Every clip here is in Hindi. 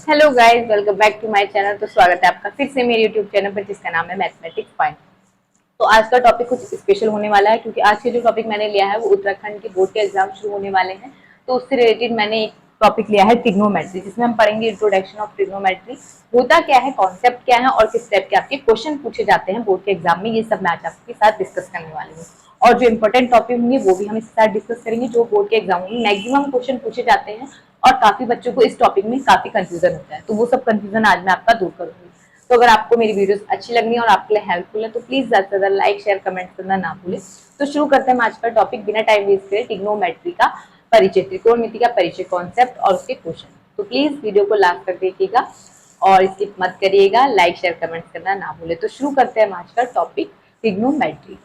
Hello guys, welcome back to my channel. तो स्वागत है आपका फिर से मेरे यूट्यूब चैनल पर जिसका नाम है मैथमेटिक्स पॉइंट। तो आज का टॉपिक कुछ स्पेशल होने वाला है क्योंकि आज के जो टॉपिक मैंने लिया है वो उत्तराखंड के बोर्ड के एग्जाम शुरू होने वाले हैं। तो उससे रिलेटेड मैंने एक टॉपिक लिया है ट्रिग्नोमेट्री, जिसमें हम पढ़ेंगे इंट्रोडक्शन ऑफ ट्रिग्नोमेट्री, होता क्या है, कॉन्सेप्ट क्या है और किस टाइप के आपके क्वेश्चन पूछे जाते हैं बोर्ड के एग्जाम में। ये सब मैं आज आपके साथ डिस्कस करने वाली हूँ और जो इंपॉर्टेंट टॉपिक होंगे वो भी हम इसके साथ डिस्कस करेंगे, जो बोर्ड के एग्जाम में मैक्सिमम क्वेश्चन पूछे जाते हैं और काफी बच्चों को इस टॉपिक में काफी कंफ्यूजन होता है। तो वो सब कंफ्यूजन आज मैं आपका दूर करूंगी। तो अगर आपको मेरी वीडियोस अच्छी लगनी है और आपके लिए हेल्पफुल है तो प्लीज ज्यादा से ज्यादा लाइक शेयर कमेंट करना ना भूलें। तो शुरू करते हैं आज का टॉपिक बिना टाइम वेस्ट करे, ट्रिग्नोमेट्री का परिचय, त्रिकोणमिति का परिचय, कॉन्सेप्ट और उसके क्वेश्चन। तो प्लीज वीडियो को लास्ट तक देखिएगा और स्किप मत करिएगा, लाइक शेयर कमेंट करना ना भूले। तो शुरू करते हैं आज का टॉपिक ट्रिग्नोमेट्री।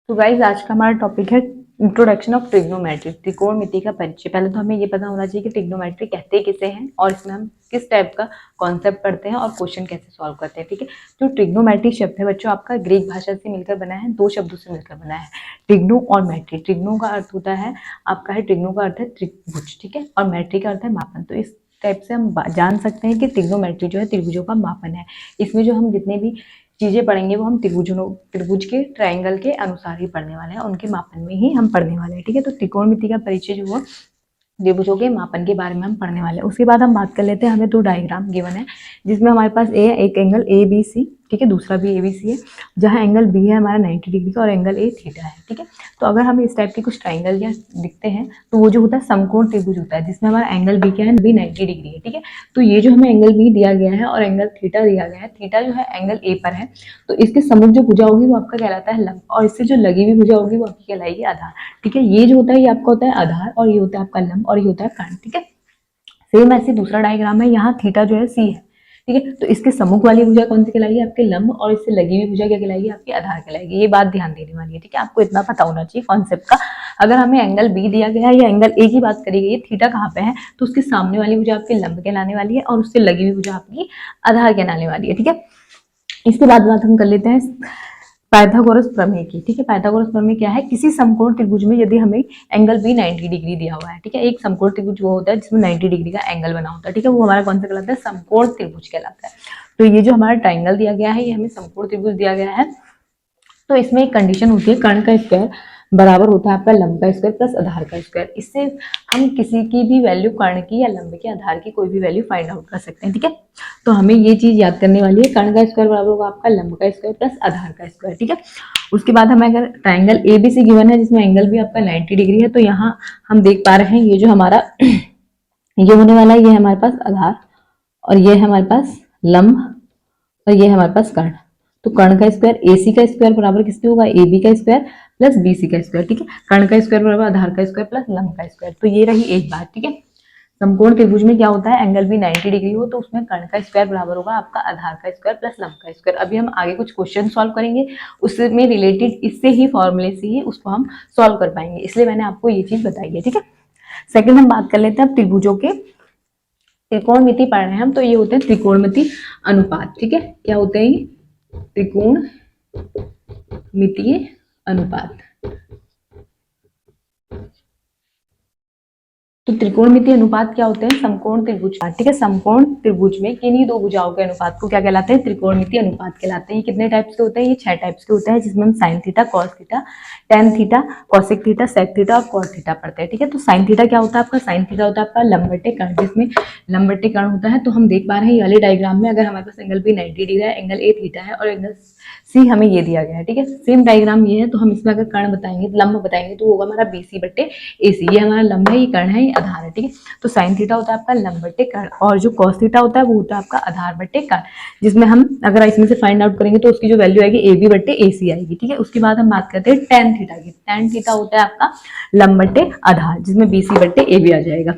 तो गाइज आज का हमारा टॉपिक है इंट्रोडक्शन ऑफ ट्रिग्नोमेट्री, त्रिकोणमिति का परिचय। पहले तो हमें ये पता होना चाहिए कि ट्रिग्नोमेट्री कहते किसे हैं और इसमें हम किस टाइप का कॉन्सेप्ट पढ़ते हैं और क्वेश्चन कैसे सॉल्व करते हैं। ठीक है, जो ट्रिग्नोमेट्री शब्द है बच्चों आपका ग्रीक भाषा से मिलकर बना है, दो शब्दों से मिलकर बना है, ट्रिग्नो और मैट्री। ट्रिग्नो का अर्थ होता है आपका है, ट्रिग्नो का अर्थ है त्रिभुज, ठीक है, और मैट्री का अर्थ है मापन। तो इस टाइप से हम जान सकते हैं कि ट्रिग्नोमेट्री जो है त्रिभुजों का मापन है। इसमें जो हम जितने भी चीजें पढ़ेंगे वो हम त्रिभुज के ट्रायंगल के अनुसार ही पढ़ने वाले हैं, उनके मापन में ही हम पढ़ने वाले हैं। ठीक है, तो त्रिकोणमिति का परिचय जो है त्रिभुजों के मापन के बारे में हम पढ़ने वाले हैं। उसके बाद हम बात कर लेते हैं, हमें दो डायग्राम गिवन है जिसमें हमारे पास ए है, एक एंगल ए बी सी, ठीक है, दूसरा भी ए बी सी है, जहाँ एंगल बी है हमारा 90 डिग्री का और एंगल ए थीटा है। ठीक है, तो अगर हमें इस टाइप के कुछ ट्राइंगल या दिखते हैं तो वो जो होता है समकोण त्रिभुज होता है, जिसमें हमारा एंगल बी क्या है, बी 90 डिग्री है। ठीक है, तो ये जो हमें एंगल बी दिया गया है और एंगल थीटा दिया गया है, थीटा जो है एंगल ए पर है, तो इसके सम्मुख जो भुजा होगी वो आपका कहलाता है लंब और इससे जो लगी हुई भुजा होगी वो आपकी कहलाएगी आधार। ठीक है, ये जो होता है ये आपका होता है आधार और ये होता है आपका लंब और ये होता है कर्ण। ठीक है, सेम ऐसे दूसरा डायग्राम है, यहाँ थीटा जो है सी है। ठीक है, तो इसके सम्मुख वाली भुजा कौन सी कहलाएगी, आपके लंब, और इससे लगी हुई भुजा क्या कहलाएगी, आपकी आधार कहलाएगी। ये बात ध्यान देने वाली है। ठीक है, आपको इतना पता होना चाहिए कॉन्सेप्ट का। अगर हमें एंगल बी दिया गया है या एंगल ए की बात करी गई है, थीटा कहाँ पे है, तो उसके सामने वाली भुजा आपके लंब कहलाने वाली है और उससे लगी हुई भुजा आपकी आधार कहलाने वाली है। ठीक है, इसके बाद बात हम कर लेते हैं पाइथागोरस प्रमेय की। ठीक है, पाइथागोरस प्रमेय क्या है, किसी समकोण त्रिभुज में यदि हमें एंगल बी 90 डिग्री दिया हुआ है, ठीक है, एक समकोण त्रिभुज वो होता है जिसमें 90 डिग्री का एंगल बना होता है। ठीक है, वो हमारा कौन सा कहलाता है, समकोण त्रिभुज कहलाता है। तो ये जो हमारा ट्राइंगल दिया गया है ये हमें समकोण त्रिभुज दिया गया है। तो इसमें एक कंडीशन होती है, कर्ण का स्क्वायर बराबर होता है आपका लंब का स्क्वायर प्लस आधार का स्क्वायर। इससे हम किसी की भी वैल्यू, कर्ण की या लंब के, आधार की कोई भी वैल्यू फाइंड आउट कर सकते हैं। ठीक है, तो हमें ये चीज याद करने वाली है, कर्ण का स्क्वायर बराबर होगा आपका लंब का स्क्वायर प्लस आधार का स्क्वायर। ठीक है, उसके बाद हमें अगर ट्राइंगल एबीसी गिवन है जिसमें एंगल भी आपका 90 डिग्री है, तो यहाँ हम देख पा रहे हैं ये जो हमारा ये होने वाला है, ये है हमारे पास आधार और ये है हमारे पास लंब और ये है हमारे पास कर्ण। तो कर्ण का स्क्वायर एसी का स्क्वायर बराबर किसके होगा, ए बी का स्क्वायर प्लस बीसी का स्क्वायर। ठीक है, कर्ण का स्क्वायर बराबर आधार का स्क्वायर प्लस लंब का स्क्वायर। तो ये रही एक बात। ठीक है, समकोण त्रिभुज में क्या होता है, एंगल भी 90 डिग्री हो तो उसमें कर्ण का स्क्वायर बराबर होगा आपका आधार का स्क्वायर प्लस लंब का स्क्वायर। अभी हम आगे कुछ क्वेश्चन सॉल्व करेंगे, उसमें रिलेटेड इससे ही फॉर्मूले से ही उसको हम सॉल्व कर पाएंगे, इसलिए मैंने आपको ये चीज बताई है। ठीक है, सेकंड हम बात कर लेते हैं अब त्रिभुजों के, त्रिकोणमिति पढ़ रहे हैं हम, तो ये होते हैं त्रिकोणमिति अनुपात। ठीक है, क्या होते हैं ये, त्रिकोणमितीय अनुपात। तो त्रिकोणमितीय अनुपात क्या होते हैं, समकोण त्रिभुज। ठीक है, समकोण त्रिभुज में किन्हीं दो भुजाओं के अनुपात को क्या कहलाते हैं, त्रिकोणमितीय अनुपात कहलाते हैं। ये कितने टाइप्स के होते हैं, ये 6 टाइप्स के होते हैं, जिसमें हम sine theta, cos theta, tan theta, cosec theta, sec theta और कॉट थीटा पढ़ते हैं। ठीक है, तो साइन थीटा क्या होता है आपका, साइन थीटा होता है आपका लंब बटे कर्ण, जिसमें लंब बटे कर्ण होता है। तो हम देख पा रहे हैं ये वाले डायग्राम में, अगर हमारे पास एंगल बी 90 डिग्री है, एंगल ए थीटा है और एंगल सी हमें ये दिया गया है। ठीक है, सेम डायग्राम ये है, तो हम इसमें अगर कर्ण बताएंगे, लंब बताएंगे, तो होगा हमारा बीसी बटे एसी। ये हमारा लंब है, ये कर्ण है, ये आधार है। ठीक है, तो साइन थीटा होता है आपका लंब बटे कर्ण और जो कॉस थीटा होता है वो होता है आपका आधार बटे कर्ण, जिसमें हम अगर इसमें से फाइंड आउट करेंगे तो उसकी जो वैल्यू आएगी ए बी बटे ए सी आएगी। ठीक है, उसके बाद हम बात करते हैं टेन थीटा की। टेन थीटा होता है आपका लंब बटे आधार, जिसमें बी सी बटे ए बी आ जाएगा।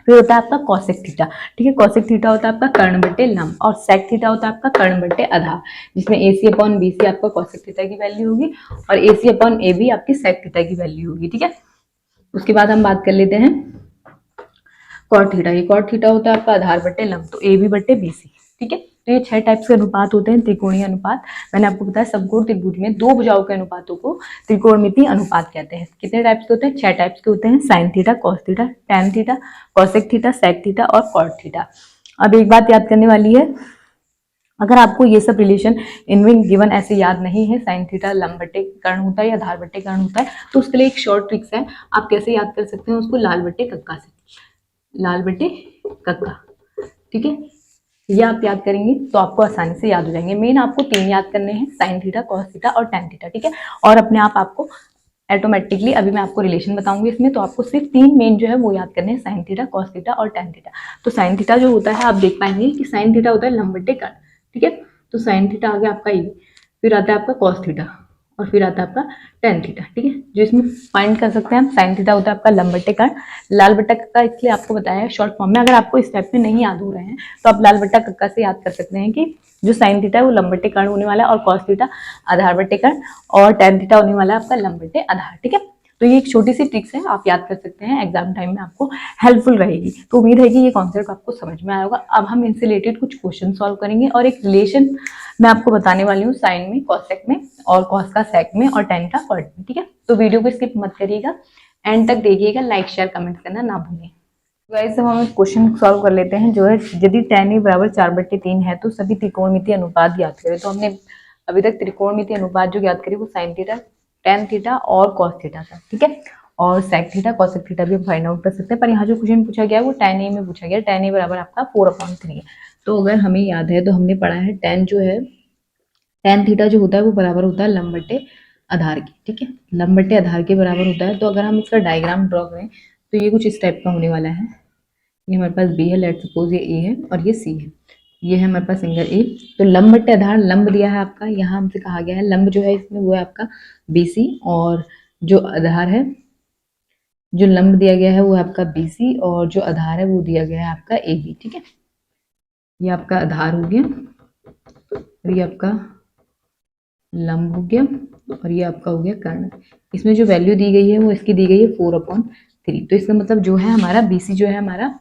फिर होता है आपका कॉसेक थीटा। ठीक है, कॉसेक थीटा होता है आपका कर्ण बटे लंब और सेक थीटा होता है आपका कर्ण बटे आधार, जिसमें ए सी अपॉन बी सी आपका कॉसेक थीटा की वैल्यू होगी और ए सी अपॉन ए बी आपकी सेक थीटा की वैल्यू होगी। ठीक है, उसके बाद हम बात कर लेते हैं कॉट थीटा। ये कॉट थीटा होता है आपका आधार बटे लंब, तो ए बी बटे बी सी। ठीक है, तो ये 6 टाइप्स के अनुपात होते हैं त्रिकोणीय अनुपात। मैंने आपको बताया समकोण त्रिभुज में 2 भुजाओं के अनुपातों को त्रिकोणमितीय अनुपात कहते हैं। कितने टाइप्स के होते हैं? 6 टाइप्स के होते हैं, sine theta, cos theta, tan theta, cosec theta, sec theta और कॉट थीटा। अब एक बात याद करने वाली है, अगर आपको ये सब रिलेशन इनविन गिवन ऐसे याद नहीं है, साइन थीटा लंब बट्टे कर्ण होता है या आधार बट्टे कर्ण होता है, तो उसके लिए एक शॉर्ट ट्रिक्स है। आप कैसे याद कर सकते हैं उसको? लाल बट्टे कक्का से, लाल बट्टे कक्का, ठीक है। ये आप याद करेंगे तो आपको आसानी से याद हो जाएंगे। मेन आपको 3 याद करने हैं, साइन थीटा, कॉस थीटा और टैन थीटा, ठीक है। और अपने आप आपको ऑटोमेटिकली, अभी मैं आपको रिलेशन बताऊंगी इसमें, तो आपको सिर्फ 3 मेन जो है वो याद करने हैं, साइन थीटा, कॉस थीटा और टैन थीटा। तो साइन थीटा जो होता है, आप देख पाएंगे कि साइन थीटा होता है लंब बट्टे कर्ण, ठीक है। तो साइन थीटा आ गया आपका ये, फिर आता है आपका कॉस थीटा और फिर आता है आपका टैन थीटा, ठीक है। जो इसमें फाइंड कर सकते हैं हम, साइन थीटा होता है आपका लंब बट्टे कर्ण, लाल बट्टा कक्का इसलिए आपको बताया है शॉर्ट फॉर्म में। अगर आपको इस टाइप में नहीं याद हो रहे हैं तो आप लाल बट्टा कक्का से याद कर सकते हैं कि जो साइन थीटा है वो लंब बट्टे कर्ण होने वाला है और कॉस थीटा आधार बट्टे कर्ण और टैन थीटा होने वाला है आपका लंब बट्टे आधार, ठीक है। तो ये एक छोटी सी ट्रिक्स है, आप याद कर सकते हैं, एग्जाम टाइम में आपको हेल्पफुल रहेगी। तो उम्मीद है कि ये कॉन्सेप्ट आपको समझ में आया होगा। अब हम इनसे रिलेटेड कुछ क्वेश्चन सॉल्व करेंगे और एक रिलेशन मैं आपको बताने वाली हूँ, साइन में कॉसेक में और कॉस का सेक में और टैन का कॉट में, ठीक है। तो वीडियो को स्किप मत करिएगा, एंड तक देखिएगा, लाइक शेयर कमेंट करना ना भूलें। गाइस अब हम क्वेश्चन सॉल्व कर लेते हैं, जो है यदि tan a बराबर 4/3 है तो सभी त्रिकोणमितीय अनुपात ज्ञात करें। तो हमने अभी तक त्रिकोणमितीय अनुपात जो ज्ञात करें वो साइन थीटा, टैन थीटा और कॉस थीटा था, ठीक है। और सेक थीटा, कॉसेक थीटा भी हम फाइंड आउट कर सकते हैं, पर यहाँ जो क्वेश्चन पूछा गया है वो tan a में पूछा गया। tan a बराबर आपका 4/3 है। तो अगर हमें याद है तो हमने पढ़ा है tan जो है, tan थीटा जो होता है वो बराबर होता है लंब बट्टे आधार के, ठीक है। लंब बट्टे आधार के बराबर होता है। तो अगर हम इसका डायग्राम ड्रॉ करें तो ये कुछ इस टाइप का होने वाला है। ये हमारे पास बी है, लेट सपोज ये ए है और ये सी है, ये है हमारे पास सिंगल ए। तो लंब बट्टे आधार, लंब दिया है आपका, यहाँ हमसे कहा गया है लंब जो है इसमें वो है आपका बी सी, और जो आधार है, जो लंब दिया गया है वो है आपका बी सी और जो आधार है वो दिया गया है आपका ए बी, ठीक है। ये आपका आधार हो गया और ये आपका लंब हो गया और ये आपका हो गया कर्ण। इसमें जो वैल्यू दी गई है वो इसकी दी गई है 4/3। तो इसका मतलब जो है हमारा BC जो है हमारा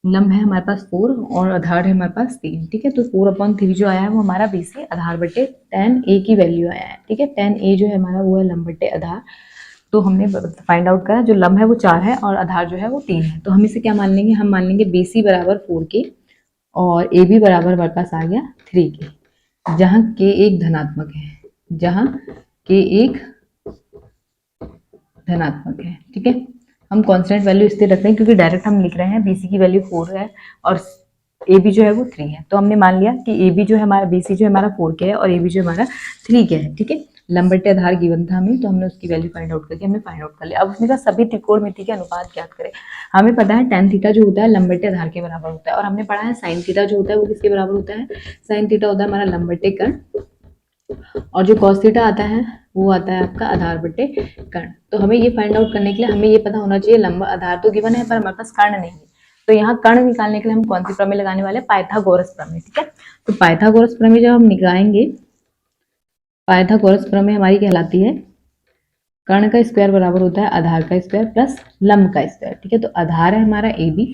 लंब है हमारे पास 4 और आधार है हमारे पास 3, ठीक है। तो 4/3 जो आया है वो हमारा BC आधार बटे tan A की वैल्यू आया है, ठीक है। tan A जो है हमारा वो है लंब बटे आधार। तो हमने फाइंड आउट करा, जो लंब है वो 4 है और आधार जो है वो 3 है। तो हम इसे क्या मान लेंगे? हम मान लेंगे BC बराबर 4 के और AB बराबर हमारे पास आ गया 3 के, जहाँ K एक धनात्मक है, जहाँ K एक धनात्मक है, ठीक है। हम कांस्टेंट वैल्यू इसलिए रख रहे हैं क्योंकि डायरेक्ट हम लिख रहे हैं BC की वैल्यू 4 है और AB जो है वो 3 है। तो हमने मान लिया कि AB जो है हमारा, BC जो है हमारा 4 के है और AB जो हमारा 3 के है, ठीक है। लंब बटे आधार गिवन था हमें, तो हमने उसकी वैल्यू फाइंड आउट करके हमने फाइंड आउट कर लिया। अब उसने कहा सभी त्रिकोणमिति के अनुपात ज्ञात करें। हमें पता है tan थीटा जो होता है लंब बटे आधार के बराबर होता है, और हमने पढ़ा है साइन थीटा जो होता है वो किसके बराबर होता है? साइन थीटा होता है हमारा लंब बटे कर्ण, और जो cos थीटा आता है वो आता है आपका आधार बटे कर्ण। तो हमें ये फाइंड आउट करने के लिए हमें ये पता होना चाहिए, लंब आधार तो गिवन है पर हमारे पास कर्ण नहीं है। तो यहाँ कर्ण निकालने के लिए हम कौन सी प्रमेय लगाने वाले हैं? पाइथागोरस प्रमेय, ठीक है। तो पाइथागोरस प्रमेय जब हम निकालेंगे, पाइथागोरस प्रमेय हमारी कहलाती है कर्ण का स्क्वायर बराबर होता है आधार का स्क्वायर प्लस लंब का स्क्वायर, ठीक है। तो आधार है हमारा AB,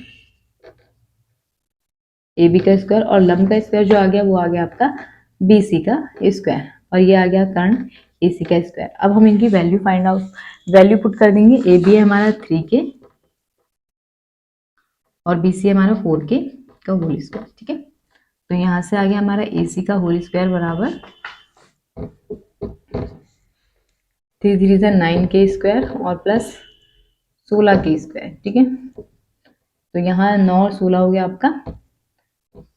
AB का स्क्वायर, और लंब का स्क्वायर जो आ गया वो आ गया आपका BC का स्क्वायर, और ये आ गया कर्ण AC का स्क्वायर। अब हम इनकी value find out, value put कर देंगे। AB है हमारा 3 के और BC है हमारा 4 के का होल स्क्वायर, ठीक है। तो यहाँ से आ गया हमारा AC का होल स्क्वायर बराबर 3 3 से 9 के स्क्वायर और प्लस 16 के स्क्वायर, ठीक है। तो यहाँ 9 और 16 हो गया आपका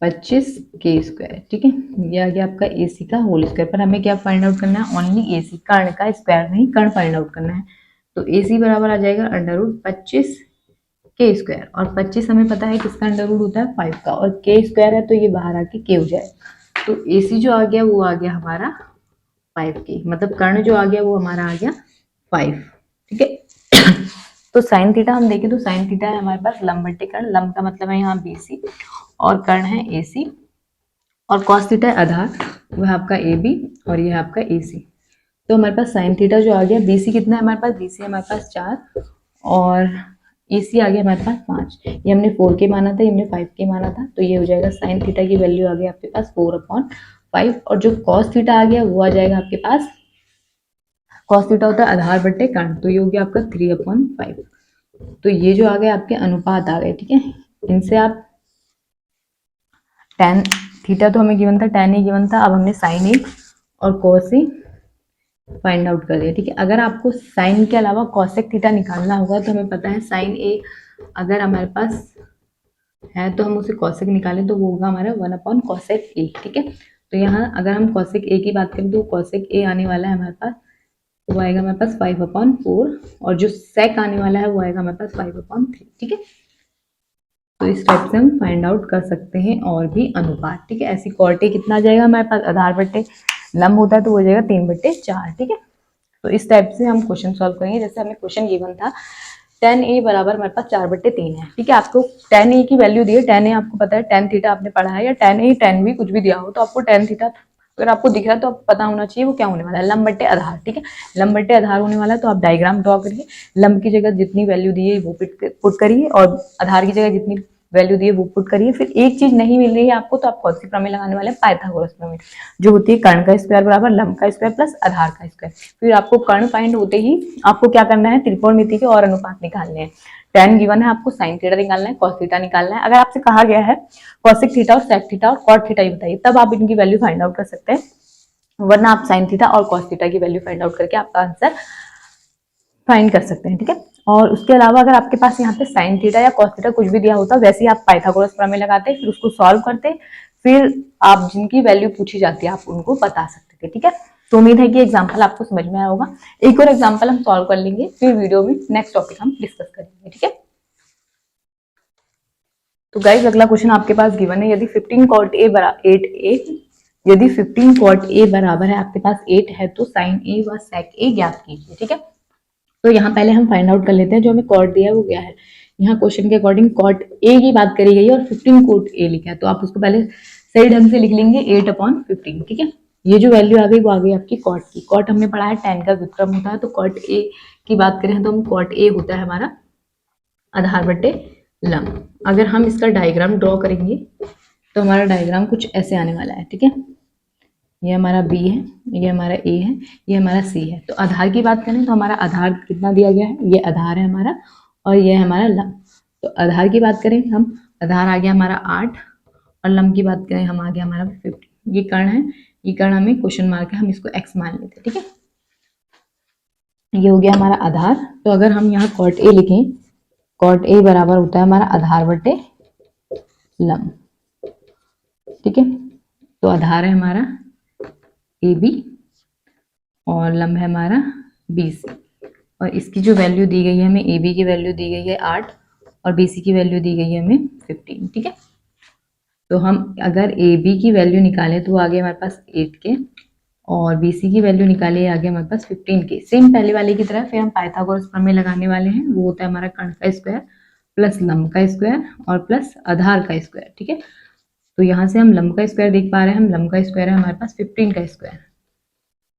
25 के स्क्वायर, ठीक है। ये आ गया आपका AC का होल स्क्वायर। पर हमें क्या फाइंड आउट करना है? ओनली AC, कर्ण का स्क्वायर नहीं, कर्ण फाइंड आउट करना है। तो AC बराबर आ जाएगा √25 के स्क्वायर, और 25 हमें पता है किसका अंडर रूट होता है? 5 का, और के स्क्वायर है तो ये बाहर आके के हो जाएगा। तो AC जो आ गया वो आ गया हमारा 5 के, मतलब कर्ण जो आ गया वो हमारा आ गया 5, ठीक है। तो साइन थीटा हम देखें तो साइन थीटा है हमारे पास लंब बटे कर्ण, लंब का मतलब है यहाँ BC और कर्ण है AC, और कॉस थीटा आधार वो है आपका AB और ये है आपका AC। तो हमारे पास साइन थीटा जो आ गया, BC कितना है हमारे पास? BC हमारे पास 4 और ए सी आ गया हमारे पास 5, ये हमने 4 के माना था, ये हमने 5 के माना था, तो ये हो जाएगा साइन थीटा की वैल्यू आ गई आपके पास 4/5, और जो कॉस थीटा आ गया वो आ जाएगा आपके पास, कॉस थीटा होता है आधार बट्टे कर्ण, तो ये हो गया आपका 3/5। तो ये जो आ गए आपके अनुपात आ गए, ठीक है। इनसे आप tan थीटा तो हमें गिवन था, tan ए गिवन था, अब हमने साइन ए और कॉस ए फाइंड आउट कर दिया, ठीक है। अगर आपको साइन के अलावा कॉसेक थीटा निकालना होगा तो हमें पता है साइन ए अगर हमारे पास है तो हम उसे कॉसेक निकालें तो वो होगा हमारा 1/cosec ए, ठीक है। तो यहाँ अगर हम कॉसेक ए की बात करें तो कॉसेक ए आने वाला है हमारे पास, तो वो आएगा हमारे पास 5/4, और जो सेक आने वाला है वो आएगा हमारे पास 5/3, ठीक है। तो इस टाइप से हम फाइंड आउट कर सकते हैं और भी अनुपात, ठीक है। ऐसी कॉट ए कितना आ जाएगा हमारे पास, आधार बट्टे लंब होता है तो वो जाएगा 3/4, ठीक है। तो इस टाइप से हम क्वेश्चन सॉल्व करेंगे। जैसे हमें क्वेश्चन गिवन था tan ए बराबर हमारे पास 4/3 है, ठीक है। आपको tan ए की वैल्यू दी है, tan ए आपको पता है, tan थीटा आपने पढ़ा है, या tan ए tan भी कुछ भी दिया हो तो आपको tan थीटा अगर आपको दिख रहा है तो आपको पता होना चाहिए वो क्या होने वाला है, लंब बट्टे आधार, ठीक है। लंब बट्टे आधार होने वाला है, तो आप डायग्राम ड्रॉ करिए, लंब की जगह जितनी वैल्यू दी है वो पुट करिए, और आधार की जगह जितनी वैल्यू दी है वो पुट करिए। फिर एक चीज नहीं मिल रही है आपको तो आप कौन सी प्रमेय लगाने वाले हैं, पाइथागोरस प्रमेय, जो होती है कर्ण का स्क्वायर बराबर लंब का स्क्वायर प्लस आधार का स्क्वायर। फिर आपको कर्ण फाइंड होते ही आपको क्या करना है, त्रिकोणमिति के और अनुपात निकालने हैं। tan गिवन है, आपको sin थीटा निकालना है, cos थीटा निकालना है। अगर आपसे कहा गया है cosec थीटा और sec थीटा और cot थीटा ही बताइए, तब आप इनकी वैल्यू फाइंड आउट कर सकते हैं, वरना आप sin थीटा और cos थीटा की वैल्यू फाइंड आउट करके आपका आंसर फाइंड कर सकते हैं, ठीक है। और उसके अलावा अगर आपके पास यहाँ पे साइन थीटा या कॉस थीटा कुछ भी दिया होता, वैसे ही आप पाइथागोरस प्रमेय लगाते, फिर उसको सॉल्व करते, फिर आप जिनकी वैल्यू पूछी जाती है आप उनको बता सकते थे, ठीक है। तो उम्मीद है कि एग्जाम्पल आपको समझ में आया होगा। एक और एग्जाम्पल हम सॉल्व कर लेंगे, फिर वीडियो में नेक्स्ट टॉपिक हम डिस्कस करेंगे, ठीक है। तो गाइज अगला क्वेश्चन आपके पास गिवन है, यदि 15 cot a बराबर 8a, यदि 15 cot a बराबर है आपके पास 8 है तो sin a व sec a ज्ञात कीजिए, ठीक है। तो यहाँ पहले हम फाइंड आउट कर लेते हैं, जो हमें कॉट दिया है वो क्या है। यहाँ क्वेश्चन के अकॉर्डिंग कॉट ए की बात करी गई है और 15 कॉट ए लिखा है, तो आप उसको पहले सही ढंग से लिख लेंगे 8/15, ठीक है। ये जो वैल्यू आ गई वो आ गई आपकी कॉट की। कॉट हमने पढ़ा है tan का व्युत्क्रम होता है, तो कॉट ए की बात करें तो हम कॉट ए होता है हमारा आधार बट्टे लंब। अगर हम इसका डायग्राम ड्रॉ करेंगे तो हमारा डायग्राम कुछ ऐसे आने वाला है, ठीक है। ये हमारा बी है, ये हमारा ए है, ये हमारा सी है। तो आधार की बात करें तो हमारा आधार कितना दिया गया है, ये आधार है हमारा, और ये है हमारा लंब। तो आधार की बात करें हम, आधार आ गया हमारा 8, और लंब की बात करें हम आ गया हमारा 50। ये कर्ण है, ये कर्ण हमें क्वेश्चन मार्क है, हम इसको एक्स मान लेते हैं, ठीक है। ये हो गया हमारा आधार। तो अगर हम यहाँ कॉट ए लिखें, कॉट ए बराबर होता है हमारा आधार बटे लंब, ठीक है। तो आधार है हमारा ए बी और लंब है हमारा बी सी, और इसकी जो वैल्यू दी गई है हमें, ए बी की वैल्यू दी गई है 8 और बी सी की वैल्यू दी गई है हमें 15, ठीक है। तो हम अगर ए बी की वैल्यू निकालें तो वो आ गया हमारे पास 8 के, और बी सी की वैल्यू निकाले आ गया हमारे पास 15 के। सेम पहले वाले की तरह फिर हम पाइथागोरस प्रमेय लगाने वाले हैं, वो होता है हमारा कर्ण का स्क्वायर प्लस लंब का स्क्वायर और प्लस आधार का स्क्वायर, ठीक है। तो यहाँ से हम लंब का स्क्वायर देख पा रहे हैं, हम लंब का स्क्वायर है हमारे पास 15 का स्क्वायर,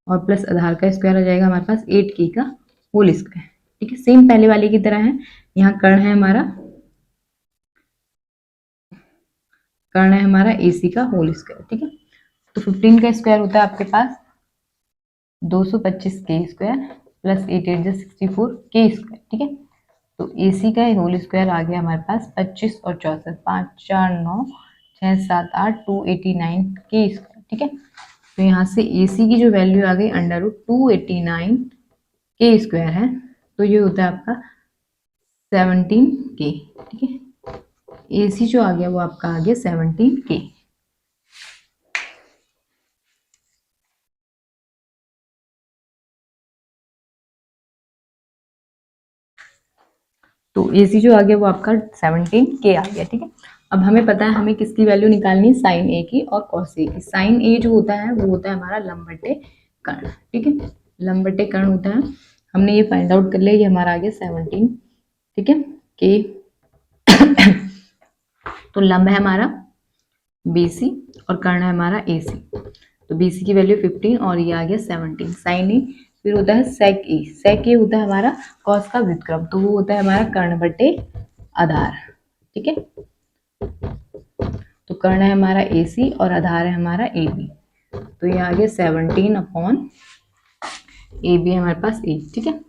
और प्लस आधार का स्क्वायर आ जाएगा हमारे पास 8 का होल स्क्वायर, ठीक है। सेम पहले वाले की तरह है। यहाँ कर्ण है हमारा, कर्ण है हमारा AC का होल स्क्वायर, ठीक है। तो 15 का स्क्वायर होता है आपके पास 225 के स्क्वायर प्लस 8 8 जो 64 के स्क्वायर, ठीक है। तो AC का होल स्क्वायर आ गया हमारे पास 25 और 64, 5 4 9 6 7 8 289 के स्क्वायर, ठीक है। तो यहाँ से AC की जो वैल्यू आ गई √289 के स्क्वायर है, तो ये होता है आपका 17 के, ठीक है। AC जो आ गया वो आपका आ गया 17 के। तो AC जो आ गया वो आपका 17 के आ गया, ठीक है। अब हमें पता है हमें किसकी वैल्यू निकालनी है, साइन ए की और कॉस ए की। साइन ए जो होता है वो होता है हमारा लंब बटे कर्ण, ठीक है। लंब बटे कर्ण होता है, हमने ये फाइंड आउट कर लिया, ये हमारा आ गया 17, ठीक है, के। तो लंब है हमारा BC और कर्ण है हमारा AC। तो BC की वैल्यू 15 और ये आ गया 17। साइन ए फिर होता है सेक ए। सेक ए होता है हमारा कॉस का व्युत्क्रम, तो वो होता है हमारा कर्ण बटे आधार। ठीक है, तो कर्ण है हमारा ए सी और आधार है हमारा ए बी, तो ये आ गया 17 अपॉन ए बी हमारे पास ए। ठीक है,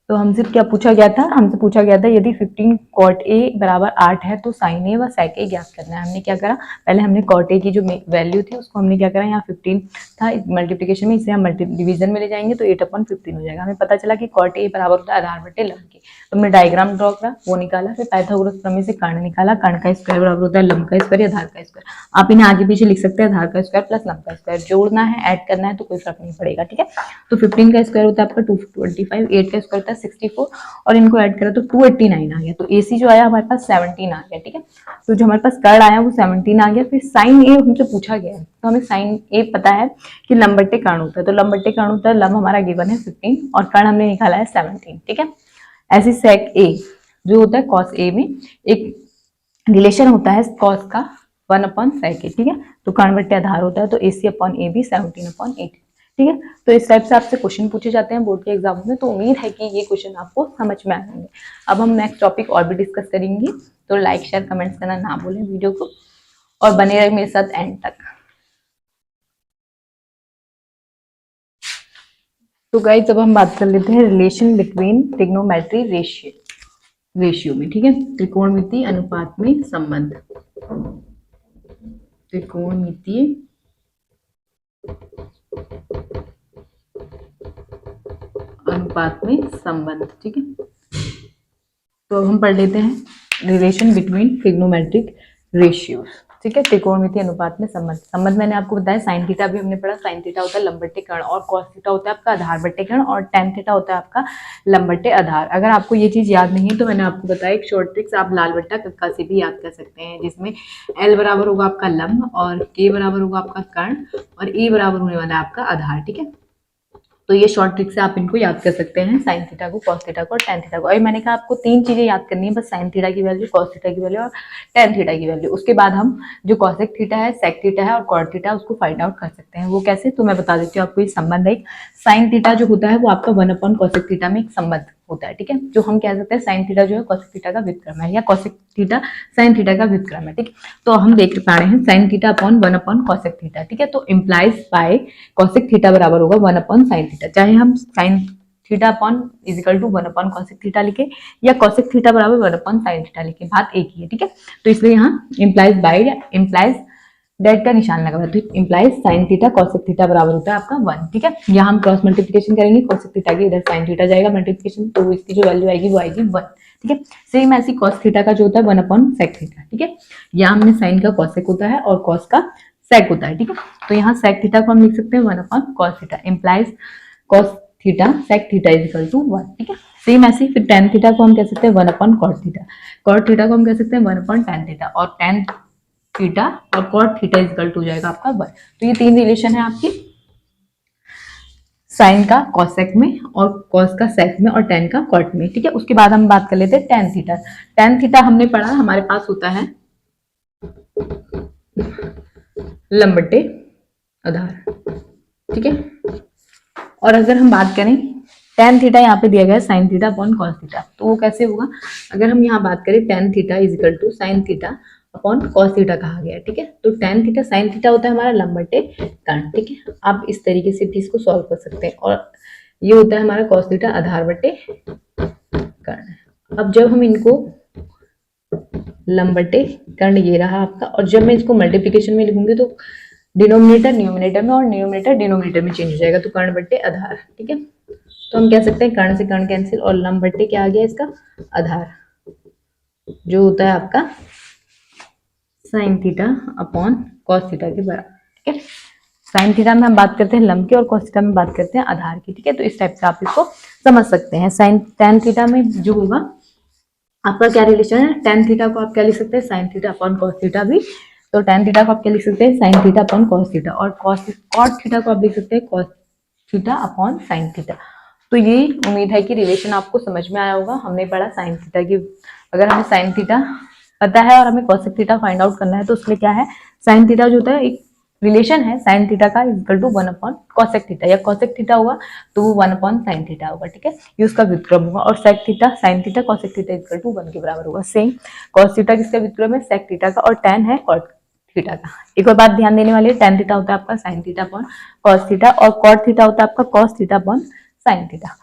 तो हमसे क्या पूछा गया था, हमसे पूछा गया था यदि 15 कॉट ए बराबर 8 है तो साइन ए व सेक ए ज्ञात करना है। हमने क्या करा, पहले हमने कॉट ए की जो वैल्यू थी उसको हमने क्या करा, यहाँ 15 था मल्टीप्लिकेशन में, इसे हम डिवीजन में ले जाएंगे तो 8/15 हो जाएगा। हमें पता चला कि कॉट ए बराबर होता है आधार बटे लंब के, तो हमने डायग्राम ड्रॉ करा, वो निकाला, फिर पाइथागोरस प्रमेय से कर्ण निकाला, कर्ण का स्क्वायर बराबर होता है लंब का स्क्वायर या आधार का स्क्वायर। आप इन्हें आगे पीछे लिख सकते हैं, आधार का स्क्वायर प्लस लंब का स्क्वायर, जोड़ना है ऐड करना है तो कोई फर्क नहीं पड़ेगा। ठीक है, तो 15 का स्क्वायर होता है आपका 225, 8 का स्क्वायर होता है 64 और इनको ऐड करा तो 289 आ गया, तो AC जो आया हमारे पास 17 आ गया। ठीक है, तो जो हमारे पास कर्ण आया वो 17 आ गया। फिर साइन ए हमसे पूछा गया है, तो हमें साइन ए पता है कि लंब बट्टे कर्ण होता है, तो लंब बट्टे कर्ण होता है, लंब हमारा गिवन है 15 और कर्ण हमने निकाला है 17। ठीक है, ऐसे सेक ए जो होता है कॉस ए में एक रिलेशन होता है कॉस का 1/sec ए। ठीक है, तो कर्ण बट्टे आधार होता है, तो AC/AB 17/18। ठीक है, तो इस टाइप से आपसे क्वेश्चन पूछे जाते हैं बोर्ड के एग्जाम में, तो उम्मीद है कि ये क्वेश्चन आपको समझ में आएंगे। अब हम नेक्स्ट टॉपिक और भी डिस्कस करेंगे, तो लाइक शेयर कमेंट्स करना ना भूलें वीडियो को, और बने रहे मेरे साथ एंड तक। तो गाइस अब हम बात कर लेते हैं रिलेशन बिटवीन ट्रिग्नोमेट्री रेशियो में। ठीक है, त्रिकोणमितीय अनुपात में संबंध, त्रिकोणमितीय अनुपात में संबंध। ठीक है, तो अब हम पढ़ लेते हैं रिलेशन बिटवीन ट्रिग्नोमेट्रिक रेशियोज। ठीक है, त्रिकोणमितीय अनुपात में संबंध। संबंध मैंने आपको बताया, साइन थीटा भी हमने पढ़ा, साइन थीटा होता है लंब बट्टे कर्ण और कॉस थीटा होता है आपका आधार बट्टे कर्ण और टेन थीटा होता है आपका लंब बट्टे आधार। अगर आपको ये चीज याद नहीं है तो मैंने आपको बताया एक शॉर्ट ट्रिक्स आप लाल बट्टा कक्का से भी याद कर सकते हैं, जिसमें एल बराबर होगा आपका लंब और के बराबर होगा आपका कर्ण और ए बराबर होने वाला है आपका आधार। ठीक है, तो ये शॉर्ट ट्रिक से आप इनको याद कर सकते हैं, साइन थीटा को, कॉस थीटा को और टेन थीटा को। और मैंने कहा आपको 3 चीजें याद करनी है बस, साइन थीटा की वैल्यू, कॉस थीटा की वैल्यू और टेन थीटा की वैल्यू। उसके बाद हम जो कॉसेक थीटा है, सेक थीटा है और कॉट थीटा उसको फाइंड आउट कर सकते हैं। वो कैसे, तो मैं बता देती हूँ आपको। ये संबंध है, साइन थीटा जो होता है वो आपका 1/cosec थीटा में एक संबंध होता है। ठीक है, जो हम कह सकते हैं साइन थीटा जो है कॉसेक थीटा का व्युत्क्रम है या कॉसेक थीटा साइन थीटा का व्युत्क्रम है। ठीक है, तो हम देख पा रहे हैं sine theta upon 1/cosec theta. ठीक है, तो इम्प्लाइज बाय कॉसेक थीटा बराबर होगा 1/sin थीटा, चाहे हम sine theta upon is equal to 1/cosec theta लिखे या cosec थीटा बराबर 1/sin थीटा लिखे, बात एक ही है। ठीक है, तो इसलिए यहाँ इम्प्लाइज बाय इम्प्लाइज डेट का निशान लगा हुआ है, तो implies sine theta cosec theta बराबर होता है आपका 1। ठीक है, यहाँ हम क्रॉस मल्टीप्लिकेशन करेंगे, cosec थीटा की इधर साइन थीटा जाएगा मल्टीप्लिकेशन, तो इसकी जो वैल्यू आएगी वो आएगी 1। ठीक है, सेम ऐसी cos थीटा का जो होता है 1/sec थीटा। ठीक है, यहाँ हमने साइन का cosec होता है और cos का sec होता है। ठीक है, तो यहाँ sec थीटा को हम लिख सकते हैं 1/cos theta, implies cos theta sec theta is equal to 1। ठीक है, सेम ऐसे फिर tan थीटा को हम कह सकते हैं 1/cot थीटा, cot थीटा को हम कह सकते हैं 1/tan थीटा और tan थीटा और cot theta is equal to जाएगा आपका 1। तो ये 3 रिलेशन है आपकी, साइन का cosec में और cos का sec में और tan का cot में। ठीक है, उसके बाद हम बात कर लेते हैं tan थीटा। tan थीटा हमने पढ़ा, हमारे पास होता है लंब बट्टे आधार। ठीक है, और अगर हम बात करें tan थीटा यहाँ पे दिया गया है sin theta upon cos theta, तो वो कैसे होगा, अगर हम यहाँ बात करें tan theta is equal to sin theta upon cos theta कहा गया है। ठीक है, तो tan थीटा sin थीटा होता है हमारा लंब बट्टे कर्ण। ठीक है, आप इस तरीके से भी इसको सॉल्व कर सकते हैं, और ये होता है हमारा cos थीटा आधार बट्टे कर्ण। अब जब हम इनको लंब बट्टे कर्ण ये रहा आपका, और जब मैं इसको मल्टीप्लीकेशन में लिखूंगी तो डिनोमिनेटर न्यूमिनेटर में और न्यूमिनेटर डिनोमिनेटर में चेंज हो जाएगा, तो कर्ण बट्टे आधार। ठीक है, तो हम कह सकते हैं कर्ण से कर्ण कैंसिल और लंब बट्टे क्या आ गया इसका आधार, जो होता है आपका sign theta upon cos theta के बराबर। ठीक है, साइन थीटा में हम बात करते हैं लंब की और कॉस थीटा में बात करते हैं आधार की। ठीक है, तो इस टाइप से आप इसको समझ सकते हैं। साइन tan थीटा में जो होगा आपका क्या रिलेशन है, tan थीटा को आप क्या लिख सकते हैं sine theta upon cos theta भी, तो tan थीटा को आप क्या लिख सकते हैं sine theta upon cos theta, और कॉट थीटा को आप लिख सकते हैं cos theta upon sine theta. तो ये उम्मीद है कि रिलेशन आपको समझ में आया होगा। हमने पढ़ा साइन थीटा की, अगर हमें साइन थीटा पता है और हमें कॉसेक थीटा फाइंड आउट करना है तो उसके लिए क्या है, साइन थीटा जो होता है एक रिलेशन है साइन थीटा का इक्वल टू 1/cosec थीटा, या cosec थीटा होगा तो वो 1/sin थीटा होगा, ठीक है, ये उसका व्युत्क्रम होगा। और sec theta sin theta cosec theta equal to 1 के बराबर होगा। सेम cos थीटा किसका व्युत्क्रम है, sec थीटा का, और tan है cot थीटा का। एक और बात ध्यान देने वाली है, tan थीटा होता है आपका sin theta upon cos theta, और cot थीटा होता है आपका cos theta upon sin theta.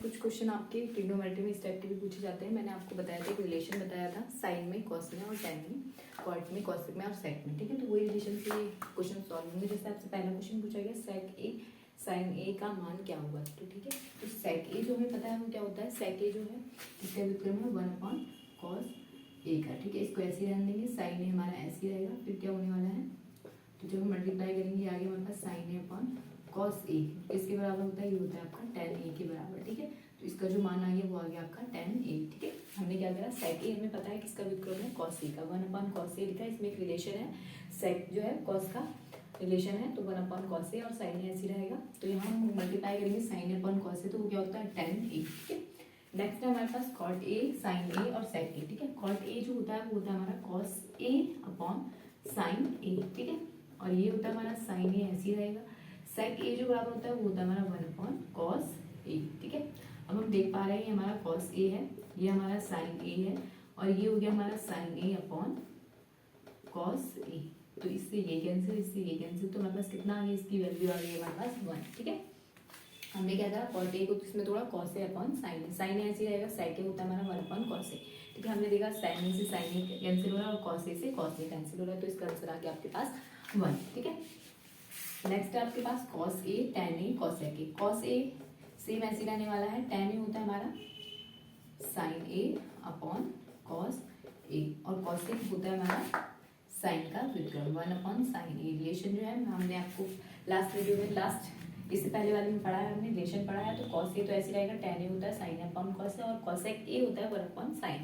कुछ क्वेश्चन आपके ट्रिग्नोमेट्री में इस टाइप के भी पूछे जाते हैं। मैंने आपको बताया था, एक रिलेशन बताया था साइन में, कॉस में और टैन में, कॉट में, कॉसेक में और सेक में, ठीक है। तो वही रिलेशन से क्वेश्चन सॉल्व होंगे। जैसे आपसे पहला क्वेश्चन पूछा गया, सेक ए साइन ए का मान क्या होगा, तो ठीक है। तो सेक ए जो हमें पता है वो क्या होता है, सेक ए जो है इसका व्युत्क्रम है 1/cos ए का, ठीक है। इसको ऐसे ही रहने देंगे, साइन ए हमारा ऐसे ही रहेगा। फिर क्या होने वाला है, तो जब हम मल्टीप्लाई करेंगे आगे हमारे पास sign A upon cos A किसके बराबर होता है, ये होता है आपका tan ए के बराबर, ठीक है। तो इसका जो मान आ गया वो आ गया आपका tan ए, ठीक है। हमने क्या करा, sec ए हमें पता है किसका व्युत्क्रम है, cos ए का, 1/cos ए लिखा है। इसमें एक रिलेशन है, sec जो है cos का रिलेशन है, तो 1/cos ए, और sin ए ऐसे रहेगा। तो यहाँ हम मल्टीप्लाई करेंगे sin ए अपॉन cos ए, तो वो क्या होता है tan ए, ठीक है। नेक्स्ट है हमारे पास cot ए, sin ए और sec ए, ठीक है। cot ए जो होता है वो होता है हमारा cos ए अपॉन sin ए, ठीक है। और ये होता है हमारा sin ए ऐसे ही रहेगा। sec ए जो बराबर होता है वो होता है हमारा 1/cos ए, ठीक है। अब हम देख पा रहे हैं ये हमारा cos ए है, ये हमारा sin ए है, और ये हो गया हमारा sin ए अपॉन cos ए। तो इससे ये कैंसिल, इससे ये कैंसिल, तो हमारे पास कितना आ गया, इसकी वैल्यू आ गई हमारे पास 1, ठीक है। हमने क्या करा, cot ए को इसमें थोड़ा cos ए अपॉन sin ए, sin ए ऐसे ही रहेगा, sec ए होता है हमारा 1/cos ए, ठीक है। हमने देखा sin ए से sin ए कैंसिल हो रहा है और cos ए से cos ए कैंसिल हो रहा है, तो इसका आंसर आ गया आपके पास 1, ठीक है। नेक्स्ट है आपके पास cos ए, tan ए, cosec ए। cos ए सेम ऐसे रहने वाला है, tan ए होता है हमारा sin ए अपॉन cos ए, और cosec होता है हमारा sin का व्युत्क्रम 1/sin ए। रिलेशन जो है हमने आपको लास्ट वीडियो में, लास्ट इससे पहले वाले में पढ़ा है, हमने रिलेशन पढ़ा है। तो cos ए तो ऐसे रहेगा, tan ए होता है sin ए अपॉन cos ए, और cosec ए होता है 1/sin,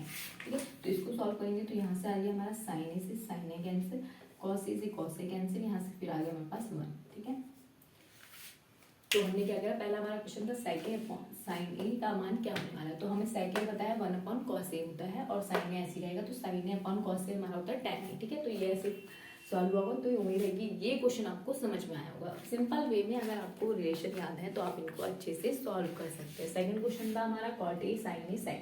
ठीक है। तो इसको सॉल्व करेंगे तो यहाँ से आ गया हमारा sin ए से sin ए कैंसिल, cos ए से cos ए कैंसिल, यहाँ से फिर आ गया हमारे पास 1, ठीक है। तो हमने क्या किया, पहला हमारा क्वेश्चन था sec ए अपॉन sin ए का मान क्या होने वाला है। तो हमें sec ए बताया 1/cos ए होता है, और sin ए ऐसे रहेगा, तो sin ए अपॉन cos ए हमारा होता है tan ए, ठीक है। तो ये ऐसे सॉल्व होगा। तो ये उम्मीद है कि ये क्वेश्चन आपको समझ में आया होगा। सिंपल वे में अगर आपको रिलेशन याद है तो आप इनको अच्छे से सॉल्व कर सकते हैं। सेकंड क्वेश्चन था हमारा cot ए sin ए sec,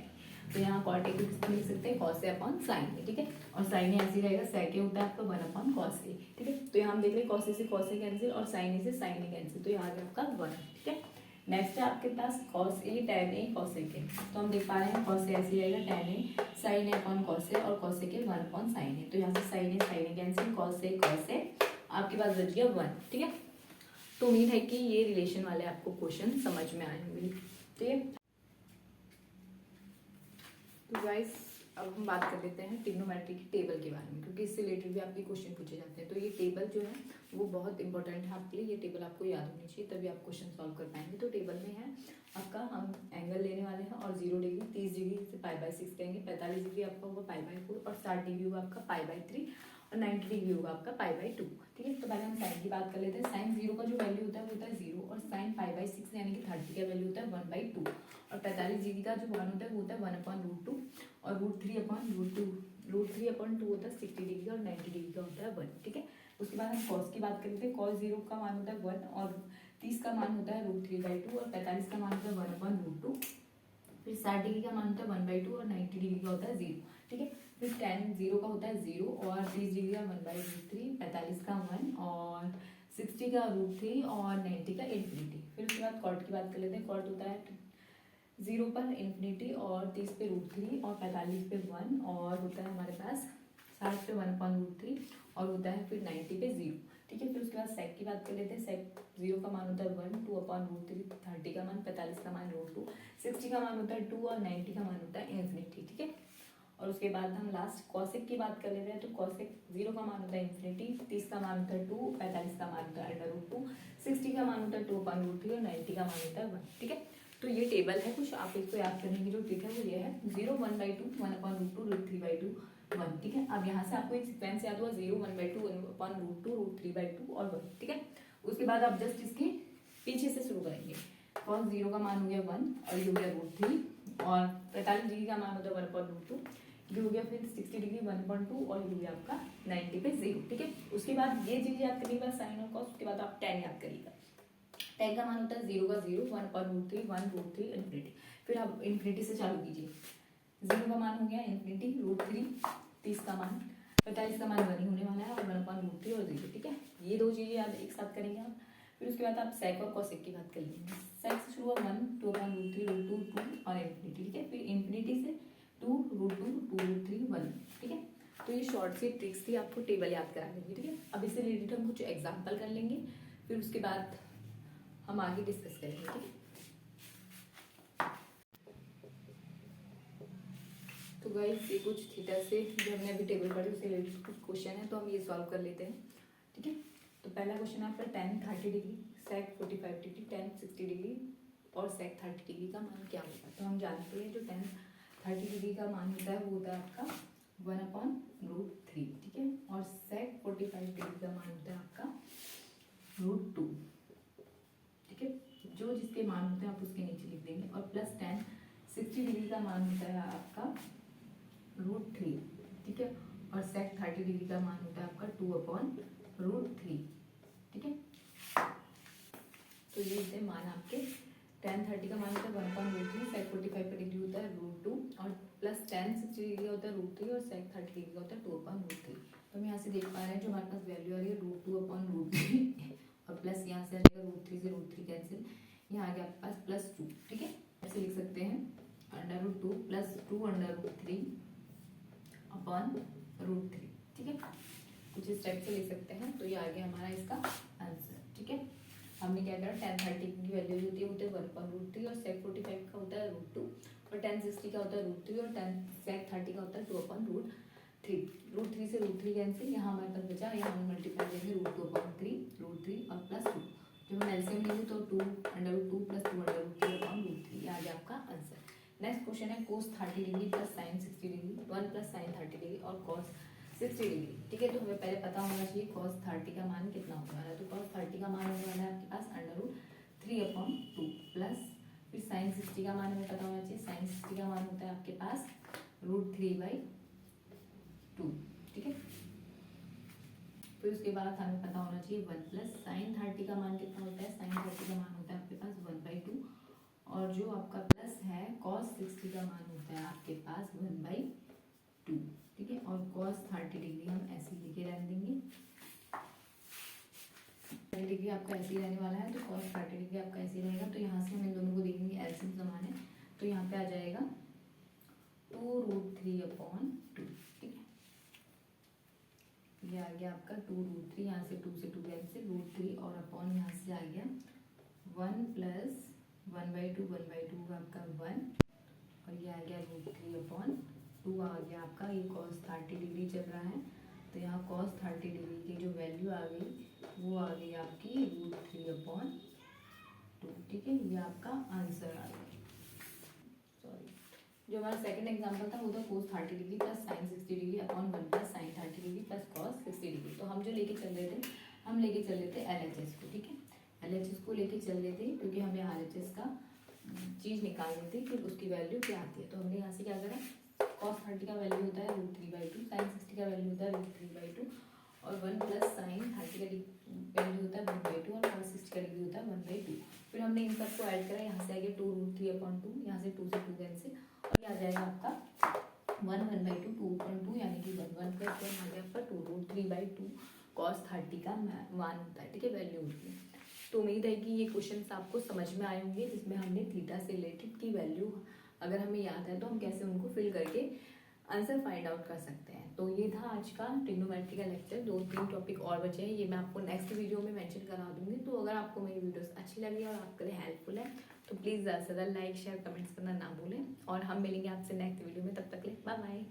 तो यहाँ cot ए को किसको लिख सकते हैं, cos ए अपॉन sin ए, ठीक है। और sin ए ऐसे रहेगा, sec ए होता है आपका 1/cos ए, ठीक है। तो यहाँ हम देख रहे हैं cos ए से cos ए कैंसिल, और sin ए से sin ए कैंसिल, तो यहाँ आ गया आपका 1, ठीक है। नेक्स्ट है आपके पास cos ए, tan ए, cosec ए। तो हम देख पा रहे हैं cos ए ऐसे रहेगा, tan ए sin ए अपॉन cos ए, और cosec ए 1/sin ए। तो यहाँ से sin ए कैंसिल, cos ए आपके पास बच गया 1, ठीक है। तो उम्मीद है कि ये रिलेशन वाले आपको क्वेश्चन समझ में आए होंगे, ठीक है। तो गाइस अब हम बात कर लेते हैं ट्रिग्नोमेट्री की टेबल के बारे में, क्योंकि इससे रिलेटेड भी आपके क्वेश्चन पूछे जाते हैं। तो ये टेबल जो है वो बहुत इंपॉर्टेंट है आपके लिए, ये टेबल आपको याद होनी चाहिए, तभी आप क्वेश्चन सॉल्व कर पाएंगे। तो टेबल में है आपका, हम एंगल लेने वाले हैं, और 0 डिग्री, 30 डिग्री से π/6 करेंगे, 45 डिग्री आपका होगा π/4, और 60 डिग्री होगा आपका π/3, और 90 डिग्री होगा आपका π/2, ठीक है। तो पहले हम साइन की बात कर लेते हैं। साइन 0 का जो वैल्यू होता है वो होता है 0, और साइन π/6 यानी कि 30 का वैल्यू होता है 1/2, और 45 डिग्री का जो मान होता है वो होता है 1/√2, और √3/2 होता है 60 डिग्री का, और 90 डिग्री का होता है 1, ठीक है। उसके बाद हम कॉस की बात कर लेते हैं। कॉस 0 का मान होता है 1, और 30 का मान होता है √3/2, और 45 का मान होता है 1/√2, फिर 60 डिग्री का मान होता है 1/2, और 90 डिग्री का होता है 0, ठीक है। फिर tan 0 का होता है 0, और 30 डिग्री का 1/√3, 45 का 1, और 60 का √3, और 90 का इन्फिनिटी। फिर उसके बाद कॉट की बात कर लेते हैं। कॉट होता है 0 पर इन्फिनिटी, और 30 पे √3, और 45 पे 1, और होता है हमारे पास 60 पे 1/√3, और होता है फिर 90 पे 0, ठीक है। फिर उसके बाद सेक की बात कर लेते हैं। सेक 0 का मान होता है 1, 2/√3, 30 का मान, 45 का मान √2, 60 का मान होता है 2, और 90 का मान होता है इन्फिनिटी, ठीक है। और उसके बाद हम लास्ट कॉसेक की बात कर लेते हैं। तो कॉसेक 0 का मान होता है इन्फिनिटी, 30 का मान होता है 2, 45 का मान होता है √2, 60 का मान होता है 2/√3, और 90 का मान होता है 1, ठीक है। तो ये टेबल है कुछ, आप इसको याद करने की जो ट्रिक है वो ये है 0, 1/2, 1/√2, √3/2, 1, ठीक है। अब यहाँ से आपको एक सीक्वेंस याद हुआ 0, 1/2, 1/√2, √3/2 और 1, ठीक है। उसके बाद आप जस्ट इसके पीछे से शुरू करेंगे। cos 0 का मान हो गया 1, और ये हो गया √3, और 45 डिग्री का मान होता है 1/√2, ये हो गया फिर 60 डिग्री 1/2 और ये हो गया आपका 90 पे 0, ठीक है। उसके बाद ये चीज़ याद करने के बाद साइन और कॉस, उसके बाद आप tan याद करिएगा। tan का मान होता है 0 का 0, 1/√3, 1√3 इन्फिनिटी। फिर आप इन्फिनिटी से चालू कीजिए। 0 का मान हो गया इन्फिनिटी, √3, 30 का मान, 45 का मान 1 ही होने वाला है, और 1/√3 और 0, ठीक है। ये दो चीज़ें आप एक साथ करेंगे आप। फिर उसके बाद आप सेक और कॉसेक की बात कर लेंगे। सेक से शुरू हुआ 1, 2/√3, √2, 2 और इन्फिनिटी, ठीक है। फिर इन्फिनिटी से 2, √2, 2√3, 1, ठीक है। तो ये शॉर्ट सी ट्रिक्स थी, आपको टेबल याद करा देंगे, ठीक है। अब इससे रिलेटेड हम कुछ एग्जाम्पल कर लेंगे, फिर उसके बाद हम आगे डिस्कस करेंगे, ठीक है। तो गाइस ये कुछ थीटा से जो हमने अभी टेबल पढ़ी उससे रिलेटेड कुछ क्वेश्चन है, तो हम ये सॉल्व कर लेते हैं, ठीक है। तो पहला क्वेश्चन आपका tan 30 degree, sec 45 degree, tan 60 degree और sec 30 डिग्री का मान क्या होगा। तो हम जानते हैं जो tan 30 डिग्री का मान होता है वो होता है आपका 1/√3, ठीक है। और sec 45 डिग्री का मान होता है आपका √2, ठीक है। जो जिसके मान होते हैं आप उसके नीचे लिख देंगे। और प्लस tan 60 डिग्री का मान होता है आपका √3, ठीक है। और sec 30 डिग्री का मान होता है आपका 2/√3, ठीक है। तो ये थे मान आपके। tan 30 का मान होता है 1/√3, sec 45 का डिग्री होता है √2 और प्लस tan 60 डिग्री होता है √3 और sec 30 डिग्री का होता है 2/√3। तो हम यहाँ से देख पा रहे हैं जो हमारे पास वैल्यू आ रही है √2/√3 और प्लस यहाँ से आ जाएगा √3 से √3 कैंसिल, यहाँ आ गया आपके पास +2, ठीक है। ऐसे लिख सकते हैं √2 + 2√3 अपॉन √3, ठीक है। कुछ इस टाइप से लिख सकते हैं। तो ये आ गया हमारा इसका आंसर, ठीक है। हमने क्या करा, tan 30 की वैल्यू होती है 1/√3 और sec 45 का होता है √2 और tan 60 का होता है √3 और sec 30 का होता है 2/√3। √3 से √3 कैंसिल, यहाँ हमारे पास बचा, यहाँ हम मल्टीप्लाई करेंगे √2/3, √3 और +2। जब हम एलसीएम लेंगे तो 2√2 + 2√3/√3, ये आ गया आपका आंसर। नेक्स्ट क्वेश्चन है cos 30 degree + sin 60 degree, 1 + sin 30 degree और cos 60 डिग्री, ठीक है। तो हमें पहले पता होना चाहिए cos 30 का मान कितना होने वाला है। तो cos 30 का मान होने वाला है आपके पास √3/2 प्लस फिर sin 60 का मान हमें पता होना चाहिए। sin 60 का मान होता है आपके पास √3/2, ठीक है। फिर उसके बाद हमें पता होना चाहिए 1 + sin 30 का मान कितना होता है। sin 30 का मान होता है आपके पास 1/2 और जो आपका प्लस है cos 60 का मान होता है आपके पास 1/2, ठीक है। और cos 30 डिग्री हम ऐसे लेके रहने देंगे, 30 डिग्री आपका ऐसे ही रहने वाला है। तो cos 30 डिग्री आपका ऐसे ही रहेगा। तो यहाँ से हम इन दोनों को देखेंगे, एलसीएम समान है, तो यहाँ पे आ जाएगा 2√3/2, ठीक है। ये आ गया आपका 2√3, यहाँ से 2 से 2 कैंसिल, √3 और अपॉन यहाँ से आ गया 1 + 1/2, 1/2 का आपका 1 और ये आ गया √3/2 आ गया आपका। ये cos 30 डिग्री चल रहा है, तो यहाँ cos 30 डिग्री की जो वैल्यू आ गई वो आ गई आपकी √3/2, ठीक है। ये आपका आंसर आ गया। सॉरी, जो हमारा सेकंड एग्जांपल था वो था cos 30 degree + sin 60 degree upon 1 + sin 30 degree + cos 60 degree. तो हम जो लेके चल रहे थे, हम लेके चल रहे थे LHS को, ठीक है। LHS को लेके चल रहे थे क्योंकि हमें RHS का चीज़ निकालनी थी कि उसकी वैल्यू क्या आती है। तो हमने यहाँ से क्या करा, cos 30 का वैल्यू होता है √3/2, sin 60 का वैल्यू होता है √3/2 और 1 + sin 30 का वैल्यू होता है 1/2 और cos 60 का डिग्री होता है 1/2। फिर हमने इन सबको ऐड करा, यहाँ से आ गया 2√3/2, यहाँ से 2 से 2 कैंसिल और ये आ जाएगा आपका 1/2, 2/2 यानी कि 1 + 1 आ गया आपका 2√3/2 cos 30 का मान होता है, ठीक है, वैल्यू होती है। तो उम्मीद है कि ये क्वेश्चंस आपको समझ में आए होंगे, जिसमें हमने थीटा से रिलेटेड की वैल्यू अगर हमें याद है तो हम कैसे उनको फिल करके आंसर फाइंड आउट कर सकते हैं। तो ये था आज का ट्रिग्नोमेट्री का लेक्चर। 2-3 टॉपिक और बचे हैं, ये मैं आपको नेक्स्ट वीडियो में मेंशन करा दूंगी। तो अगर आपको मेरी वीडियोस अच्छी लगी और आपके लिए हेल्पफुल है तो प्लीज़ ज़्यादा से ज़्यादा लाइक शेयर कमेंट्स करना ना भूलें और हम मिलेंगे आपसे नेक्स्ट वीडियो में। तब तक के लिए बाय बाय।